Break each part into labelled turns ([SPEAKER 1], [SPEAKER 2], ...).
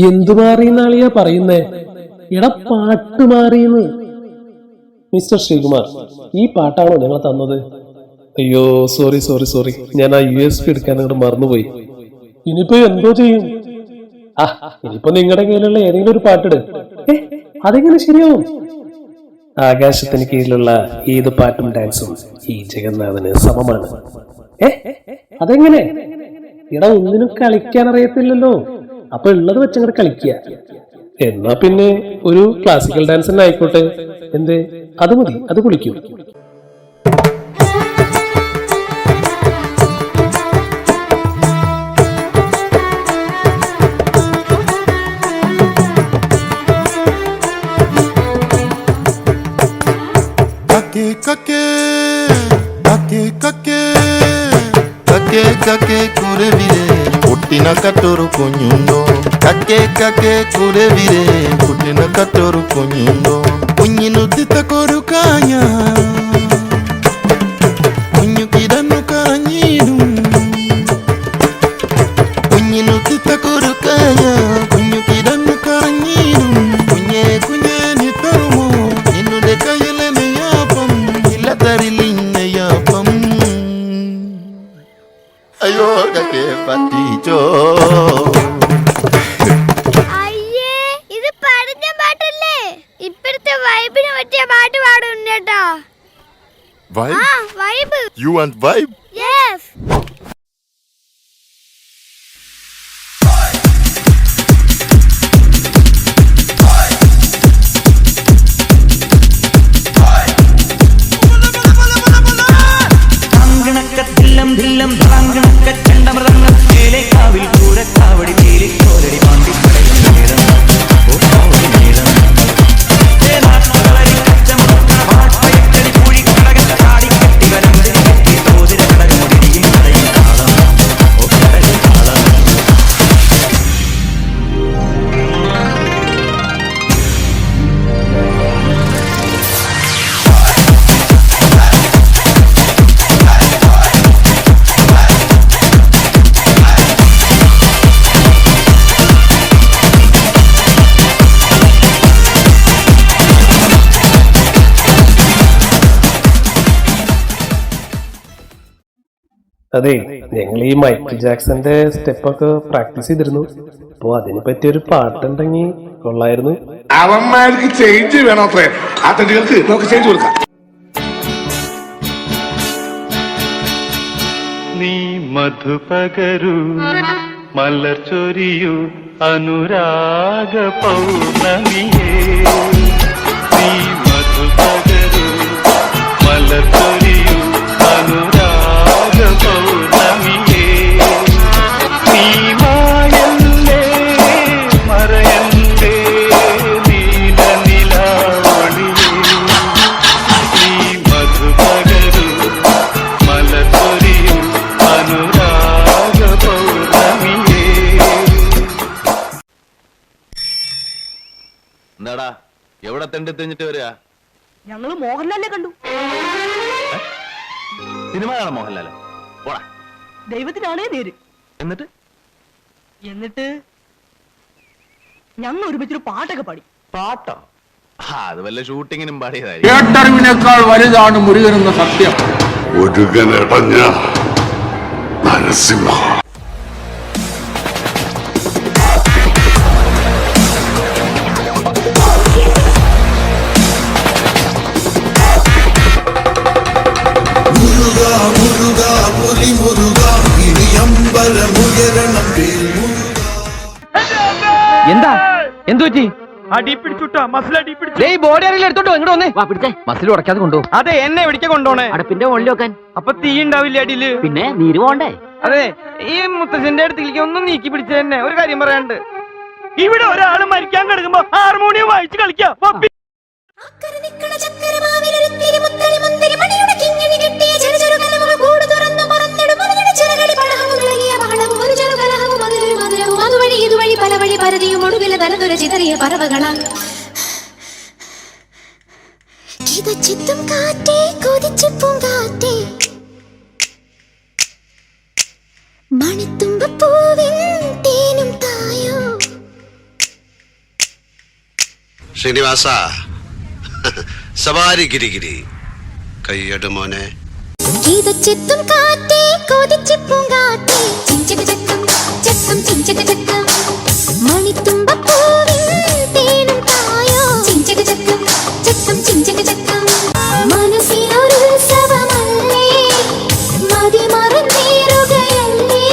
[SPEAKER 1] എന്തു മാറിയെന്നാളിയാ പറയുന്നേ? എടാ പാട്ട് മാറിയെന്ന്. മിസ്റ്റർ ശ്രീകുമാർ, ഈ പാട്ടാണോ നിങ്ങൾ തന്നത്? അയ്യോ സോറി സോറി സോറി, ഞാൻ ആ USB എടുക്കാൻ അങ്ങോട്ട് മറന്നുപോയി. ഇനിയിപ്പോ എന്തോ ചെയ്യും? ഇനിയിപ്പോ നിങ്ങളുടെ കയ്യിലുള്ള ഏതെങ്കിലും ഒരു പാട്ടിട്. അതെങ്ങനെ ശരിയാവും? ആകാശത്തിന് കീഴിലുള്ള ഏത് പാട്ടും ഡാൻസും ഈ ജഗന്നാഥന് സമമാണ്. അതെങ്ങനെ? എടാ ഒന്നിനും കളിക്കാൻ അറിയത്തില്ലല്ലോ, അപ്പൊ ഉള്ളത് വെച്ചങ്ങോട്ട് കളിക്കുക. എന്നാ പിന്നെ ഒരു ക്ലാസിക്കൽ ഡാൻസ് തന്നെ ആയിക്കോട്ടെ. എന്തേ, അത് മതി, അത് കുളിക്കും.
[SPEAKER 2] పుట్టిన కట్టోరు కుഞ്ഞുണ്ടോ? കക്കേ കക്കേ കുരവിരെ പുട്ടിന കട്ടോരു കുഞ്ഞുണ്ടോ? കുഞ്ഞിനുത്തിത്തക്കൊരു കാഞ്ഞ കുഞ്ഞു കിടന്നു കരഞ്ഞിടും. കുഞ്ഞിനുത്തിത്തക്കൊരു കാഞ്ഞ കുഞ്ഞു കിടന്നു കരഞ്ഞിടും. കുഞ്ഞേ കുഞ്ഞേ നീ തരുമോ നിന്നുടെ കയ്യിലെ നെയ്യാപ്പം? ഇല്ല തരില്ല അയ്യോ കക്കേ പറ്റിച്ചോ.
[SPEAKER 3] Vibe?
[SPEAKER 2] You want vibe?
[SPEAKER 3] Yes.
[SPEAKER 4] ില്ലം ധില്ലം ധളാങ്കണക്ക ചണ്ടമൃതങ്ങൾ മേലെ കാവിൽ പൂരക്കാവടി മേലെ കോലടി പാണ്ടി പടയും
[SPEAKER 1] അതെ, ഞങ്ങൾ ഈ മൈക്കിൾ ജാക്സന്റെ സ്റ്റെപ്പൊക്കെ പ്രാക്ടീസ് ചെയ്തിരുന്നു. അപ്പൊ അതിനെ പറ്റിയൊരു പാട്ടുണ്ടെങ്കിൽ കൊള്ളായിരുന്നു.
[SPEAKER 5] അവന്മാർക്ക് ചേഞ്ച് വേണോത്രേ, ആ തടികൾക്ക് നമുക്ക് ചേഞ്ച് കൊടുക്കാം.
[SPEAKER 6] നീ മധുപകരു മലർ ചൊരിയു അനുരാഗ പൗർണമിയേ. നീ മധുപകരു മലർ ചൊരിയു അനുരാഗ പൗർണമിയേ. നീ മായല്ലേ മറയല്ലേ നീല നിലാവൊളിയേ. നീ മധുപകരു മലർ ചൊരിയു അനുരാഗ പൗർണമിയേ.
[SPEAKER 7] എന്താടാ എവിടെ തെണ്ടി തെഞ്ഞിട്ട് വരിക?
[SPEAKER 8] ഞങ്ങള് മോഹൻലാലിനെ കണ്ടു.
[SPEAKER 7] സിനിമ കാണാൻ മോഹൻലാലോ? പോടാ.
[SPEAKER 8] ദൈവത്തിനാണേ നേര്. എന്നിട്ട് ഞങ്ങൾ ഒരുമിച്ചൊരു പാട്ടൊക്കെ പാടി.
[SPEAKER 7] പാട്ടോ? അത് വല്ല ഷൂട്ടിങ്ങിനും പാടിയതായിരിക്കും.
[SPEAKER 5] കേട്ടറിവിനേക്കാൾ വലുതാണ് മുരുകനെന്ന സത്യം.
[SPEAKER 2] മുരുകനടഞ്ഞ നരസിംഹ.
[SPEAKER 4] എന്താ എന്തു പറ്റി?
[SPEAKER 6] അടി പിടിച്ചുട്ടാ, മസിൽ അടി പിടിച്ചു.
[SPEAKER 4] ബോഡി അറിയില്ല, എടുത്തോട്ടോ ഇങ്ങോട്ട് വന്നേ. മസിൽ ഉടക്കാതെ കൊണ്ടോ?
[SPEAKER 6] അതെ, എന്നെ എവിടേക്ക് കൊണ്ടോണേ?
[SPEAKER 8] അടുപ്പിന്റെ മുകളിൽ വെക്കാൻ.
[SPEAKER 6] അപ്പൊ തീ ഉണ്ടാവില്ല അടിയില്?
[SPEAKER 8] പിന്നെ നീര് പോണ്ടേ?
[SPEAKER 6] അതെ, ഈ മുത്തച്ഛന്റെ അടുത്തേക്ക് ഒന്നും നീക്കി പിടിച്ച തന്നെ ഒരു കാര്യം പറയാണ്ട്. ഇവിടെ ഒരാള് മരിക്കാൻ കിടക്കുമ്പോ ഹാർമോണിയം വായിച്ച് കളിക്കാം.
[SPEAKER 3] മണിത്തുമ്പപ്പൂവിൻ തേനും തായോ
[SPEAKER 2] ശ്രീനിവാസ സവാരി ഗിരിഗിരി കയ്യട് മോനെ
[SPEAKER 3] ചെത്തും കാറ്റേ കൊതിച്ചു പൂങ്കാറ്റേ ചിഞ്ചക ചക്കം ചക്കം ചിഞ്ചക ചക്കം മണിത്തുമ്പപ്പൂവിൻ തേനും തായോ ചിഞ്ചക ചക്കം ചക്കം ചിഞ്ചക ചക്കം മനസ്സിലൊരു ഉത്സവമല്ലേ മതിമറന്നേറുകയല്ലേ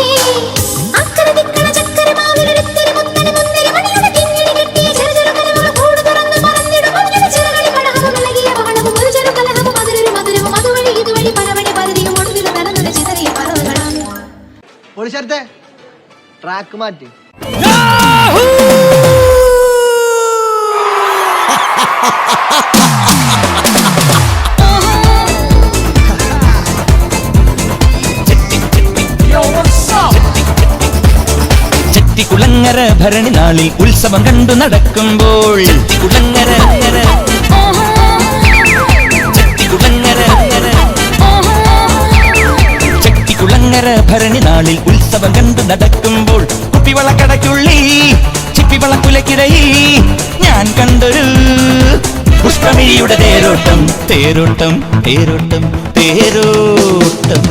[SPEAKER 3] അക്കരദിക്കണ ചക്കരമാവിലൊരുത്തിരി മുത്തരി മുന്തിരി മണിയുടെ കിങ്ങിണി കെട്ടിയ ചെറുചെറുകലമുള്ള കൂട് തുറന്ന് പറന്നിടും മണിയുടെ ചിറകളി പടഹവും ഇളകിയ ബഹളവും ഒരു ചെറുകലഹവും മധുരൊരു മധുരവും അതുവഴി ഇതുവഴി പലവഴി പലതിയും ഒടുവിൽ നടന്നത് ചിതറിയ പറവുകളാണ്.
[SPEAKER 6] പോലീശത്തെ ട്രാക്ക് മാറ്റി
[SPEAKER 4] ചെട്ടിക്കുളങ്ങര ഭരണി നാളിൽ ഉത്സവം കണ്ടു നടക്കുമ്പോൾ ചെട്ടിക്കുളങ്ങര ഭരണി നാളിൽ ഉത്സവം കണ്ടു നടക്കുമ്പോൾ കുപ്പിവളക്കടയ്ക്കുള്ളിൽ ചിപ്പിവളക്കുലക്കിടയിൽ ഞാൻ കണ്ടൊരു പുഷ്പമിഴിയുടെ തേരോട്ടം തേരോട്ടം തേരോട്ടം തേരോട്ടം